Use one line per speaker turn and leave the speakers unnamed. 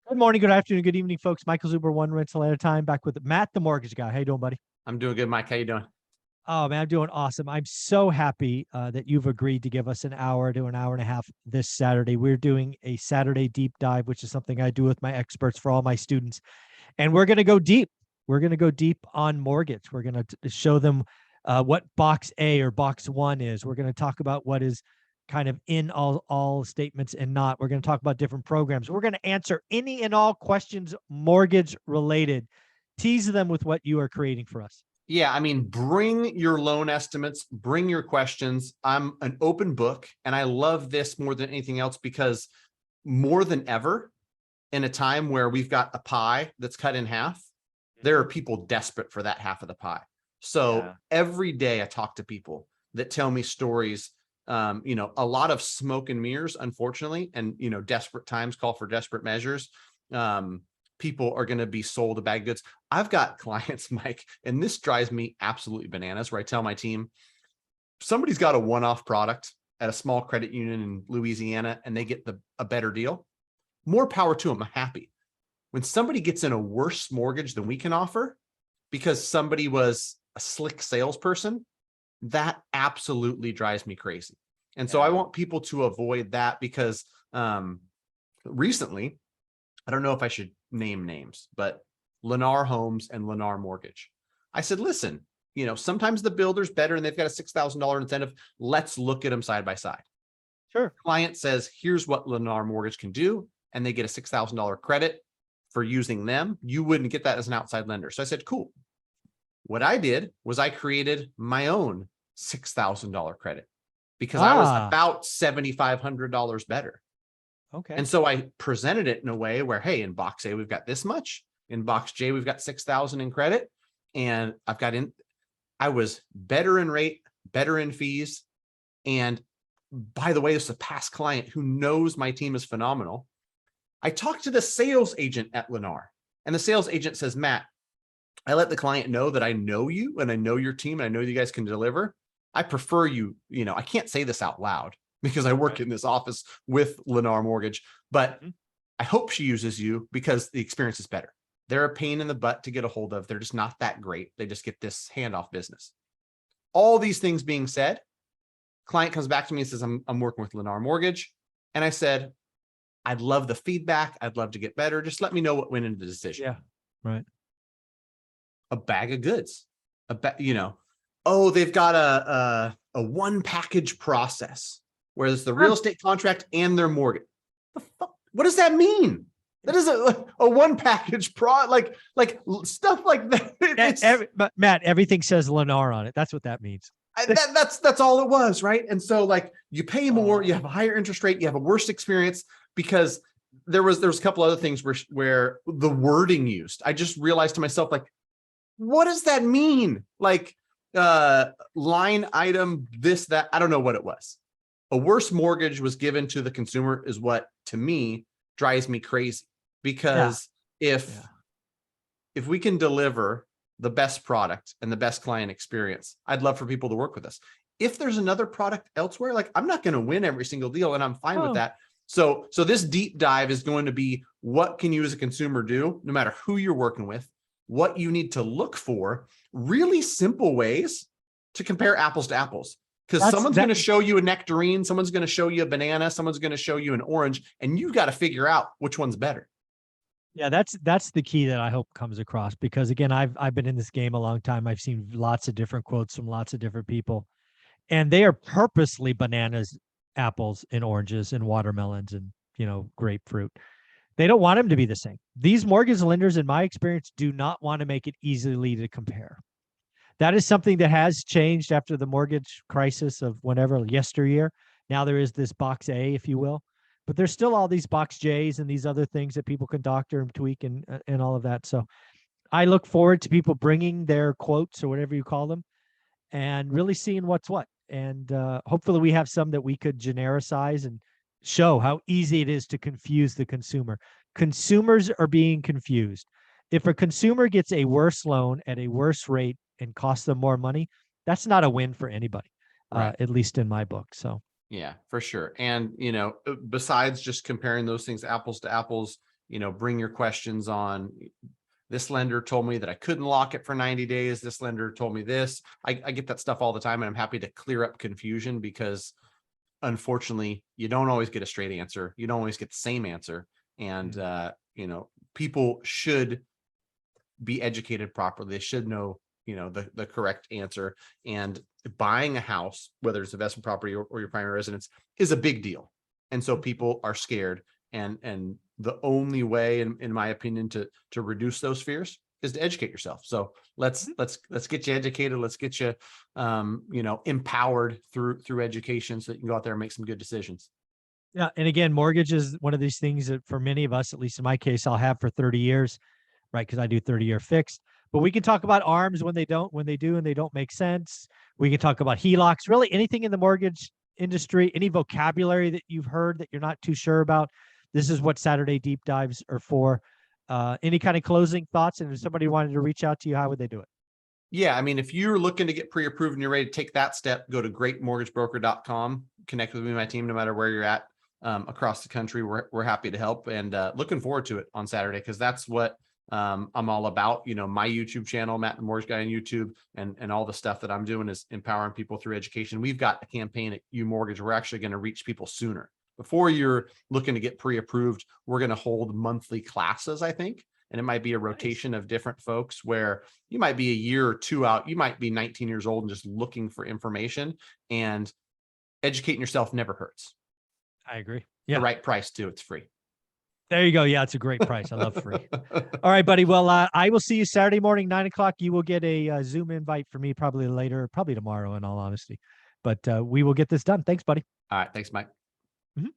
Good morning, good afternoon, good evening, folks. Michael Zuber, one rental at a time, back with Matt, the mortgage guy. How you doing, buddy?
I'm doing good, Mike. How you doing?
Oh, man, I'm doing awesome. I'm so happy that you've agreed to give us an hour to an hour and a half this Saturday. We're doing a Saturday deep dive, which is something I do with my experts for all my students. And we're going to go deep. We're going to go deep on mortgage. We're going to show them what box A or box one is. We're going to talk about what is kind of in all statements and not. We're going to talk about different programs. We're going to answer any and all questions mortgage related. Tease them with what you are creating for us.
Yeah, I mean, bring your loan estimates, bring your questions. I'm an open book, and I love this more than anything else because more than ever, in a time where we've got a pie that's cut in half, there are people desperate for that half of the pie. So every day I talk to people that tell me stories, a lot of smoke and mirrors, unfortunately, and, desperate times call for desperate measures. People are going to be sold a bag of goods. I've got clients, Mike, and this drives me absolutely bananas, where I tell my team, somebody's got a one-off product at a small credit union in Louisiana, and they get a better deal. More power to them. I'm happy. When somebody gets in a worse mortgage than we can offer because somebody was a slick salesperson, that absolutely drives me crazy. And so I want people to avoid that because recently, I don't know if I should name names, but Lennar Homes and Lennar Mortgage. I said, listen, sometimes the builder's better and they've got a $6,000 incentive. Let's look at them side by side.
Sure.
Client says, here's what Lennar Mortgage can do. And they get a $6,000 credit for using them. You wouldn't get that as an outside lender. So I said, cool. What I did was I created my own $6,000 credit because I was about $7,500 better.
Okay.
And so I presented it in a way where, hey, in box A, we've got this much. In box J, we've got 6,000 in credit. And I was better in rate, better in fees. And by the way, this is a past client who knows my team is phenomenal. I talked to the sales agent at Lennar, and the sales agent says, Matt, I let the client know that I know you and I know your team and I know you guys can deliver. I prefer you, I can't say this out loud because I work in this office with Lennar Mortgage, but I hope she uses you because the experience is better. They're a pain in the butt to get a hold of. They're just not that great. They just get this handoff business. All these things being said, client comes back to me and says, I'm working with Lennar Mortgage. And I said, I'd love the feedback. I'd love to get better. Just let me know what went into the decision.
Yeah. Right.
A bag of goods, they've got a one package process where it's the real estate contract and their mortgage. What does that mean? That is a one package like stuff like that.
But Matt, everything says Lennar on it. That's what that means.
That's all it was, right? And so you pay more, you have a higher interest rate, you have a worse experience because there was a couple other things where the wording used. I just realized to myself, what does that mean? Line item, this, that, I don't know what it was. A worse mortgage was given to the consumer is what, to me, drives me crazy. Because if we can deliver the best product and the best client experience, I'd love for people to work with us. If there's another product elsewhere, I'm not going to win every single deal, and I'm fine with that. So this deep dive is going to be, what can you as a consumer do, no matter who you're working with, what you need to look for, really simple ways to compare apples to apples. Because someone's going to show you a nectarine, someone's going to show you a banana, someone's going to show you an orange, and you've got to figure out which one's better.
Yeah, that's the key that I hope comes across, because again, I've been in this game a long time. I've seen lots of different quotes from lots of different people, and they are purposely bananas, apples, and oranges, and watermelons, and grapefruit. They don't want them to be the same. These mortgage lenders, in my experience, do not want to make it easily to compare. That is something that has changed after the mortgage crisis of whenever, yesteryear. Now there is this box A, if you will, but there's still all these box J's and these other things that people can doctor and tweak and all of that. So I look forward to people bringing their quotes or whatever you call them and really seeing what's what. And hopefully we have some that we could genericize and show how easy it is to confuse the consumer. Consumers are being confused. If a consumer gets a worse loan at a worse rate and costs them more money, that's not a win for anybody, at least in my book. So
yeah, for sure. And besides just comparing those things apples to apples, bring your questions on, this lender told me that I couldn't lock it for 90 days. This lender told me this. I get that stuff all the time, and I'm happy to clear up confusion, because unfortunately you don't always get a straight answer. You don't always get the same answer. And, people should be educated properly. They should know, the correct answer. And buying a house, whether it's investment property or your primary residence, is a big deal. And so people are scared. And the only way, in my opinion, to reduce those fears is to educate yourself. So let's get you educated. Let's get you, empowered through education, so that you can go out there and make some good decisions.
Yeah. And again, mortgage is one of these things that for many of us, at least in my case, I'll have for 30 years, right? Because I do 30-year fixed. But we can talk about ARMs when they do and they don't make sense. We can talk about HELOCs, really anything in the mortgage industry, any vocabulary that you've heard that you're not too sure about. This is what Saturday Deep Dives are for. Any kind of closing thoughts? And if somebody wanted to reach out to you, how would they do it?
Yeah, I mean, if you're looking to get pre-approved and you're ready to take that step, go to greatmortgagebroker.com, connect with me and my team, no matter where you're at across the country. We're happy to help, and looking forward to it on Saturday, because that's what I'm all about. My YouTube channel, Matt the Mortgage Guy on YouTube, and all the stuff that I'm doing is empowering people through education. We've got a campaign at U Mortgage. We're actually going to reach people sooner. Before you're looking to get pre-approved, we're going to hold monthly classes, I think. And it might be a rotation of different folks, where you might be a year or two out. You might be 19 years old and just looking for information, and educating yourself never hurts.
I agree.
The right price too. It's free.
There you go. Yeah, it's a great price. I love free. All right, buddy. Well, I will see you Saturday morning, 9 o'clock. You will get a Zoom invite for me probably later, probably tomorrow, in all honesty. But we will get this done. Thanks, buddy.
All right. Thanks, Mike.
Mhm.